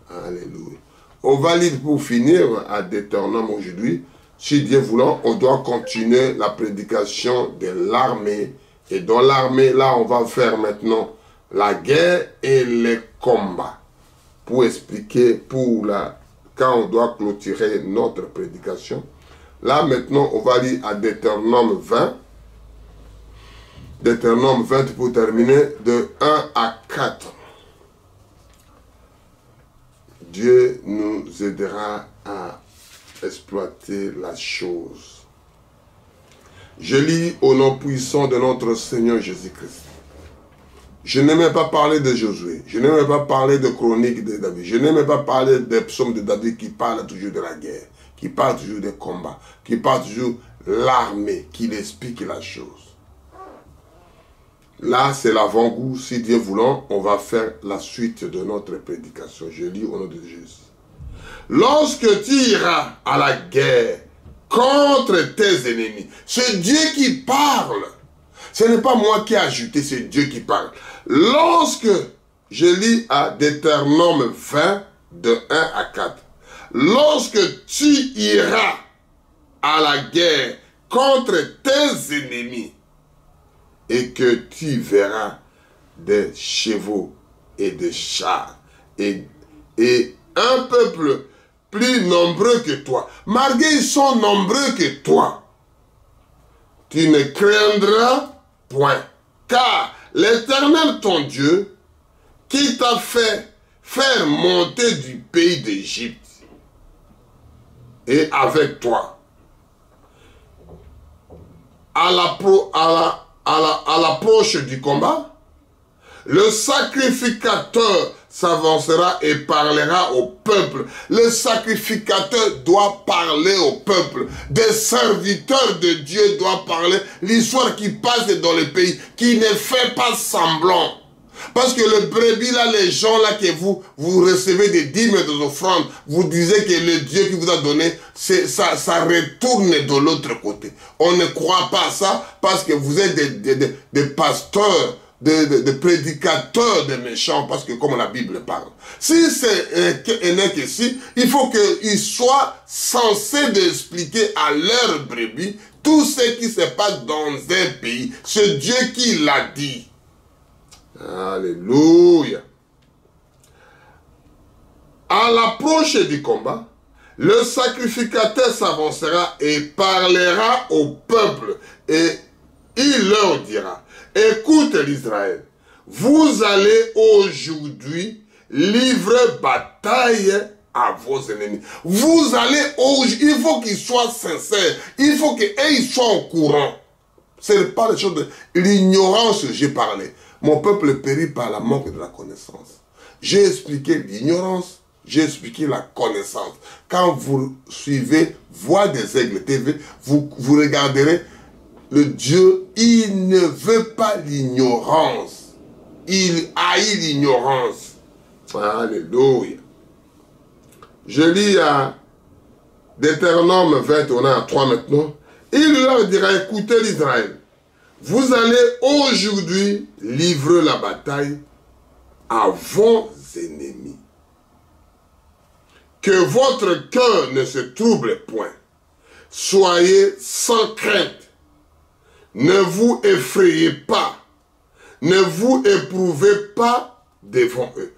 Alléluia. On va lire pour finir à Deutéronome aujourd'hui. Si Dieu voulant, on doit continuer la prédication de l'armée. Et dans l'armée, là, on va faire maintenant la guerre et les combats. Pour expliquer, quand on doit clôturer notre prédication. Là, maintenant, on va lire à Deutéronome 20. Deutéronome 20 pour terminer, de 1 à 4. Dieu nous aidera à exploiter la chose. Je lis au nom puissant de notre Seigneur Jésus-Christ. Je n'aimais pas parler de Josué. Je n'aimais pas parler de chroniques de David. Je n'aimais pas parler des psaumes de David qui parlent toujours de la guerre, qui parlent toujours des combats, qui parlent toujours de l'armée, qui explique la chose. Là, c'est l'avant-goût. Si Dieu voulant, on va faire la suite de notre prédication. Je lis au nom de Jésus. Lorsque tu iras à la guerre contre tes ennemis, c'est Dieu qui parle. Ce n'est pas moi qui ai ajouté, c'est Dieu qui parle. Lorsque, je lis à Deutéronome 20, de 1 à 4. Lorsque tu iras à la guerre contre tes ennemis, et que tu verras des chevaux et des chars et un peuple plus nombreux que toi. Malgré ils sont nombreux que toi, tu ne craindras point. Car l'Éternel ton Dieu, qui t'a fait faire monter du pays d'Égypte, est avec toi. À l'approche du combat, le sacrificateur s'avancera et parlera au peuple. Le sacrificateur doit parler au peuple. Des serviteurs de Dieu doivent parler. L'histoire qui passe dans le pays, qui ne fait pas semblant. Parce que le brebis, là, les gens là que vous recevez des dîmes et des offrandes, vous disiez que le Dieu qui vous a donné, ça retourne de l'autre côté. On ne croit pas à ça parce que vous êtes des pasteurs, des prédicateurs des méchants, parce que comme la Bible parle. Si c'est un que si, il faut qu'ils soient censés d'expliquer à leur brebis tout ce qui se passe dans un pays. C'est Dieu qui l'a dit. Alléluia. À l'approche du combat, le sacrificateur s'avancera et parlera au peuple et il leur dira: écoute l'Israël, vous allez aujourd'hui livrer bataille à vos ennemis. Vous allez aujourd'hui, il faut qu'ils soient sincères, il faut qu'ils soient au courant. Ce n'est pas les choses de l'ignorance que j'ai parlé. Mon peuple périt par la manque de la connaissance. J'ai expliqué l'ignorance, j'ai expliqué la connaissance. Quand vous suivez Voix des Aigles TV, vous regarderez le Dieu, il ne veut pas l'ignorance. Il haït l'ignorance. Alléluia. Je lis à Deutéronome 20, on est à 3 maintenant. Il leur dira: écoutez l'Israël. Vous allez aujourd'hui livrer la bataille à vos ennemis. Que votre cœur ne se trouble point. Soyez sans crainte. Ne vous effrayez pas. Ne vous éprouvez pas devant eux.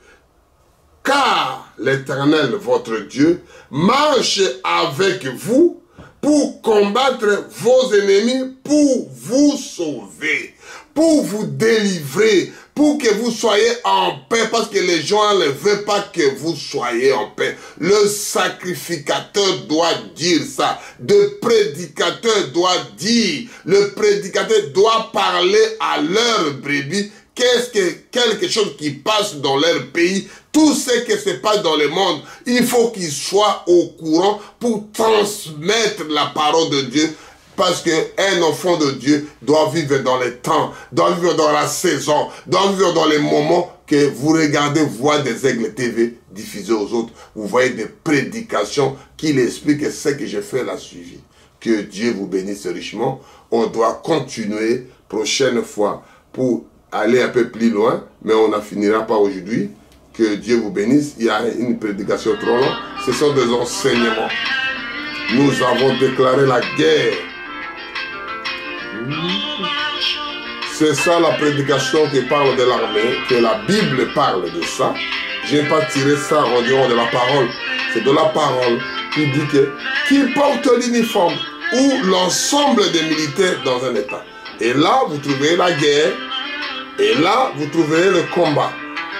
Car l'Éternel, votre Dieu, marche avec vous pour combattre vos ennemis, pour vous sauver, pour vous délivrer, pour que vous soyez en paix, parce que les gens ne veulent pas que vous soyez en paix. Le sacrificateur doit dire ça. Le prédicateur doit dire. Le prédicateur doit parler à leur brebis. Qu'est-ce que quelque chose qui passe dans leur pays, tout ce qui se passe dans le monde, il faut qu'ils soient au courant pour transmettre la parole de Dieu. Parce qu'un enfant de Dieu doit vivre dans les temps, doit vivre dans la saison, doit vivre dans les moments que vous regardez Voix des Aigles TV diffusée aux autres. Vous voyez des prédications qui expliquent ce que j'ai fait là suivi. Que Dieu vous bénisse richement. On doit continuer prochaine fois pour aller un peu plus loin, mais on n'en finira pas aujourd'hui. Que Dieu vous bénisse. Il y a une prédication trop longue. Ce sont des enseignements. Nous avons déclaré la guerre. C'est ça la prédication qui parle de l'armée, que la Bible parle de ça. Je n'ai pas tiré ça en dehors de la parole. C'est de la parole qui dit que qui porte l'uniforme ou l'ensemble des militaires dans un État. Et là, vous trouverez la guerre. Et là, vous trouverez le combat.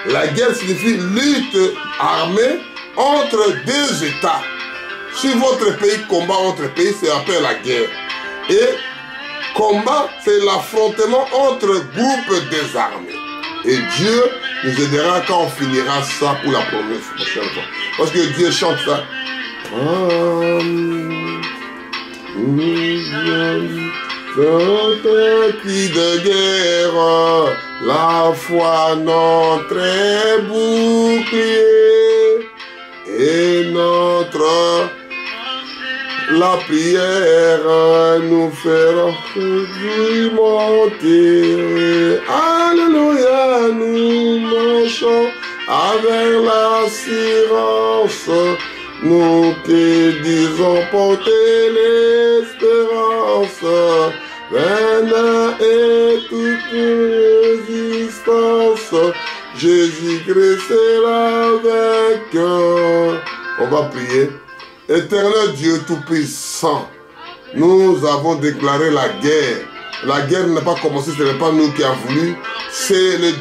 La guerre signifie lutte armée entre deux États. Si votre pays combat entre pays, c'est appelé la guerre. Et combat, c'est l'affrontement entre groupes désarmés. Et Dieu nous aidera quand on finira ça pour la prochaine fois. Parce que Dieu chante ça. Notre cri de guerre, la foi notre bouclier et notre la prière nous fera monter. Alléluia, nous marchons avec l'assurance. Nous te disons porter l'espérance. Vaine et toute résistance. Jésus-Christ est la vainqueur. On va prier. Éternel Dieu Tout-Puissant, nous avons déclaré la guerre. La guerre n'a pas commencé, ce n'est pas nous qui avons voulu. C'est le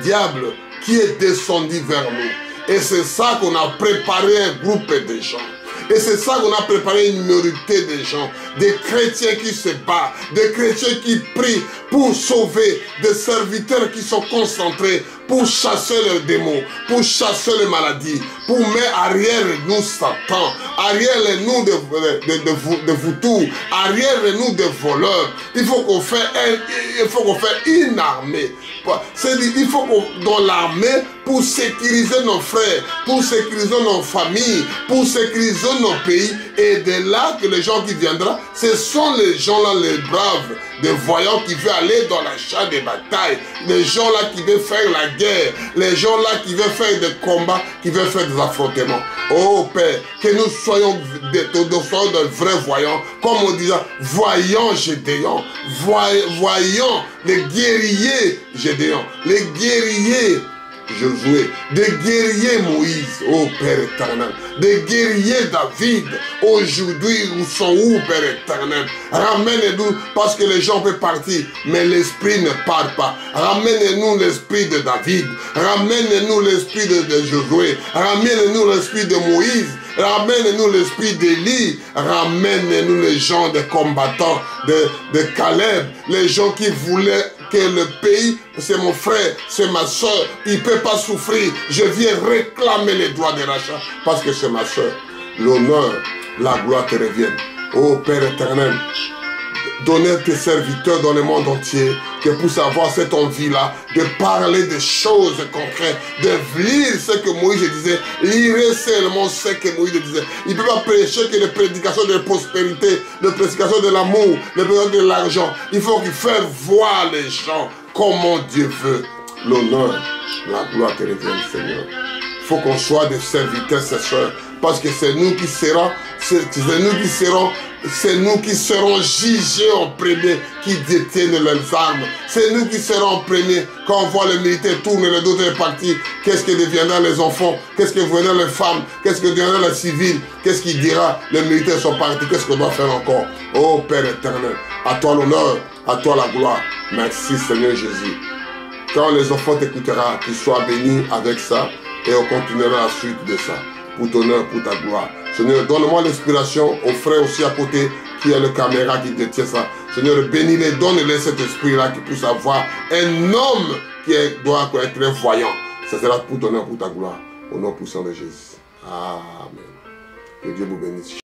diable qui est descendu vers nous. Et c'est ça qu'on a préparé un groupe de gens. Et c'est ça qu'on a préparé une minorité de gens. Des chrétiens qui se battent. Des chrétiens qui prient pour sauver. Des serviteurs qui sont concentrés pour chasser les démons, pour chasser les maladies, pour mettre arrière nous Satan, arrière nous de vautours, arrière nous de voleurs. Il faut qu'on fasse une armée. Il faut qu'on dans l'armée pour sécuriser nos frères, pour sécuriser nos familles, pour sécuriser nos pays. Et de là que les gens qui viendront, ce sont les gens là, les braves, des voyants qui veulent aller dans la champ de bataille, les gens là qui veulent faire la guerre, les gens là qui veulent faire des combats, qui veulent faire des affrontements. Oh Père, que nous soyons de vrais voyants, comme on disait, voyants Gédéon, voyants les guerriers Gédéon, les guerriers Josué, des guerriers Moïse, oh Père éternel, des guerriers David, aujourd'hui, où sont où, Père éternel? Ramène-nous, parce que les gens peuvent partir, mais l'esprit ne part pas. Ramène-nous l'esprit de David, ramène-nous l'esprit de Josué, ramène-nous l'esprit de Moïse, ramène-nous l'esprit d'Élie, ramène-nous les gens des combattants, de Caleb, les gens qui voulaient que le pays, c'est mon frère, c'est ma soeur, il ne peut pas souffrir. Je viens réclamer les droits de rachat parce que c'est ma soeur. L'honneur, la gloire te reviennent. Oh Père éternel, donnez tes serviteurs dans le monde entier que puissent avoir cette envie-là de parler des choses concrètes, de lire ce que Moïse disait. Lirez seulement ce que Moïse disait. Il ne peut pas prêcher que les prédications de la prospérité, les prédications de l'amour, les prédications de l'argent. Il faut qu'il fasse voir les gens comment Dieu veut. L'honneur, la gloire te revienne, Seigneur. Il faut qu'on soit des serviteurs, ses soeurs, parce que c'est nous qui serons, c'est nous qui serons jugés en premier, qui détiennent leurs armes. C'est nous qui serons en premier quand on voit les militaires tourner les autres partis. Qu'est-ce que deviendront les enfants? Qu'est-ce que deviendront les femmes? Qu'est-ce que deviendront les civils? Qu'est-ce qu'il dira? Les militaires sont partis. Qu'est-ce qu'on doit faire encore? Oh Père éternel, à toi l'honneur, à toi la gloire. Merci Seigneur Jésus. Quand les enfants t'écouteront, qu'ils soient bénis avec ça et on continuera la suite de ça. Pour ton honneur, pour ta gloire. Seigneur, donne-moi l'inspiration aux frères aussi à côté qui a le caméra qui détient ça. Seigneur, bénis-les, donne-les cet esprit-là qui puisse avoir un homme qui doit être très voyant. Ça sera pour ton honneur, pour ta gloire. Au nom puissant de Jésus. Amen. Que Dieu vous bénisse.